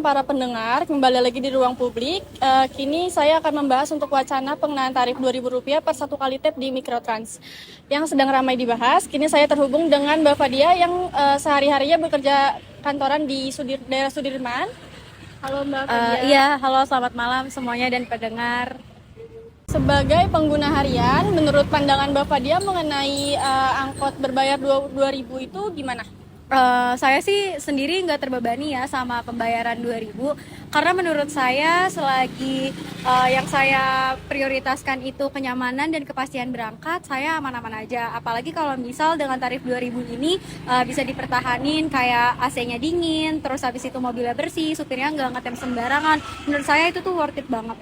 para pendengar, kembali lagi di ruang publik. Kini saya akan membahas untuk wacana pengenaan tarif Rp2.000 per satu kali tap di Mikrotrans yang sedang ramai dibahas. Kini saya terhubung dengan Mbak Fadia yang sehari-harinya bekerja kantoran di daerah Sudirman. Halo Mbak Fadia. Iya, halo selamat malam semuanya dan pendengar. Sebagai pengguna harian, menurut pandangan Mbak Fadia mengenai angkot berbayar Rp2.000 itu gimana? Saya sih sendiri nggak terbebani ya sama pembayaran 2.000 karena menurut saya selagi yang saya prioritaskan itu kenyamanan dan kepastian berangkat, saya aman-aman aja. Apalagi kalau misal dengan tarif 2.000 ini bisa dipertahanin kayak AC-nya dingin, terus habis itu mobilnya bersih, supirnya nggak ngetem sembarangan. Menurut saya itu tuh worth it banget.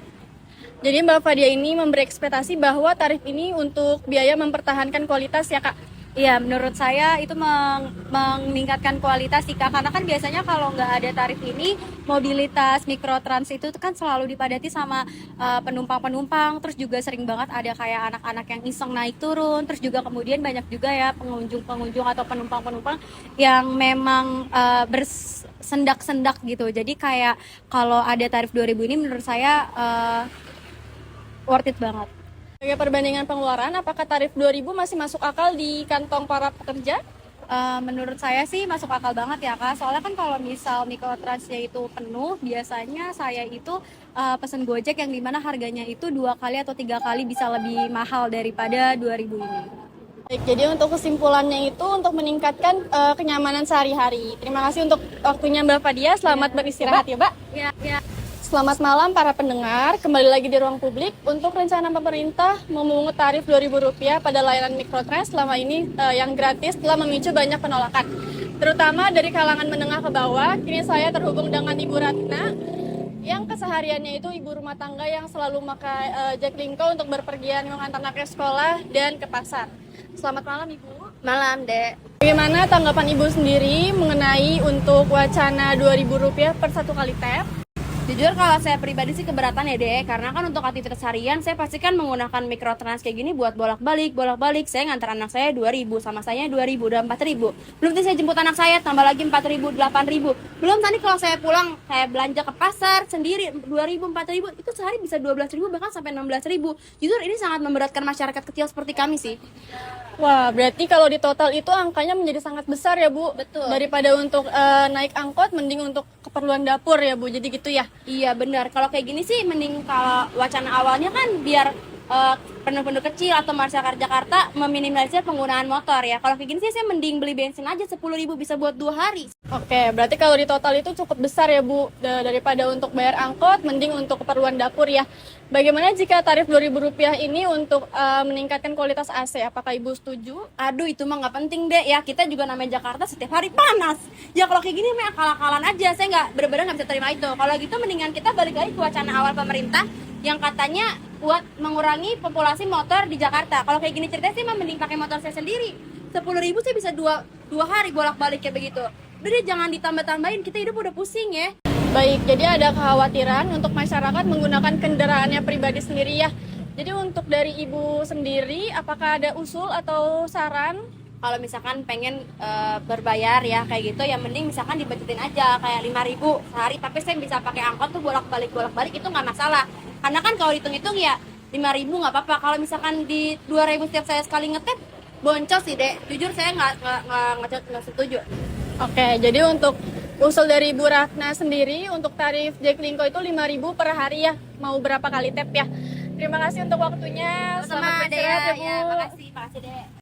Jadi Mbak Fadia ini memberi ekspektasi bahwa tarif ini untuk biaya mempertahankan kualitas ya Kak? Iya, menurut saya itu meningkatkan kualitas sih Kak. Karena kan biasanya kalau nggak ada tarif ini, mobilitas Mikrotrans itu kan selalu dipadati sama penumpang-penumpang. Terus juga sering banget ada kayak anak-anak yang iseng naik turun. Terus juga kemudian banyak juga ya pengunjung-pengunjung atau penumpang-penumpang yang memang bersendak-sendak gitu. Jadi kayak kalau ada tarif 2.000 ini menurut saya worth it banget. Sebagai perbandingan pengeluaran, apakah tarif 2.000 masih masuk akal di kantong para pekerja? Menurut saya sih masuk akal banget ya Kak. Soalnya kan kalau misal Mikrotransnya itu penuh, biasanya saya itu pesen Gojek yang dimana harganya itu 2 kali atau 3 kali bisa lebih mahal daripada 2.000 ini. Baik, jadi untuk kesimpulannya itu untuk meningkatkan kenyamanan sehari-hari. Terima kasih untuk waktunya Mbak Fadia. Selamat beristirahat ya, Mbak. Ya. Selamat malam para pendengar, kembali lagi di ruang publik. Untuk rencana pemerintah memungut tarif Rp2.000 pada layanan Mikrotrans selama ini yang gratis telah memicu banyak penolakan, terutama dari kalangan menengah ke bawah. Kini saya terhubung dengan Ibu Ratna yang kesehariannya itu ibu rumah tangga yang selalu memakai Jaklingko untuk berpergian mengantar anak ke sekolah dan ke pasar. Selamat malam Ibu. Malam, Dek. Bagaimana tanggapan Ibu sendiri mengenai untuk wacana Rp2.000 per satu kali tap? Jujur kalau saya pribadi sih keberatan ya deh, karena kan untuk aktivitas harian saya pastikan menggunakan Mikrotrans kayak gini buat bolak-balik. Saya ngantar anak saya 2.000, sama saya 2.000, udah 4.000. Belum tadi saya jemput anak saya, tambah lagi 4.000, 8.000. Belum tadi kalau saya pulang, saya belanja ke pasar sendiri 2.000, 4.000, itu sehari bisa 12.000 bahkan sampai 16.000. Jujur ini sangat memberatkan masyarakat kecil seperti kami sih. Wah, berarti kalau di total itu angkanya menjadi sangat besar ya Bu. Betul. Daripada untuk naik angkot, mending untuk keperluan dapur ya Bu. Jadi gitu ya. Iya benar, kalau kayak gini sih mending kalau wacana awalnya kan biar penduduk kecil atau masyarakat Jakarta meminimalisir penggunaan motor ya. Kalau kayak gini sih saya mending beli bensin aja 10.000 bisa buat 2 hari. Oke, berarti kalau di total itu cukup besar ya Bu. Daripada untuk bayar angkot, mending untuk keperluan dapur ya. Bagaimana jika tarif Rp2.000 ini untuk meningkatkan kualitas AC? Apakah Ibu setuju? Aduh itu mah nggak penting deh ya, kita juga namanya Jakarta setiap hari panas. Ya kalau kayak gini mah akal-akalan aja, saya bener-bener nggak bisa terima itu. Kalau gitu mendingan kita balik lagi ke wacana awal pemerintah yang katanya buat mengurangi populasi motor di Jakarta. Kalau kayak gini ceritanya sih mah mending pakai motor saya sendiri. 10.000 saya bisa dua hari bolak-balik kayak begitu. Udah deh jangan ditambah-tambahin, kita hidup udah pusing ya. Baik, jadi ada kekhawatiran untuk masyarakat menggunakan kendaraannya pribadi sendiri ya. Jadi untuk dari Ibu sendiri, apakah ada usul atau saran? Kalau misalkan pengen berbayar ya kayak gitu, ya mending misalkan dibajetin aja kayak 5.000 sehari, tapi saya bisa pakai angkot tuh bolak-balik itu nggak masalah. Karena kan kalau hitung-hitung ya 5.000 nggak apa-apa. Kalau misalkan di 2.000 setiap saya sekali ngetep, boncos sih Dek. Jujur saya nggak setuju. Oke, jadi untuk usul dari Ibu Ratna sendiri untuk tarif Jaklingko itu 5.000 per hari ya. Mau berapa kali tap ya? Terima kasih untuk waktunya. Selamat beristirahat ya Bu. Makasih Dek.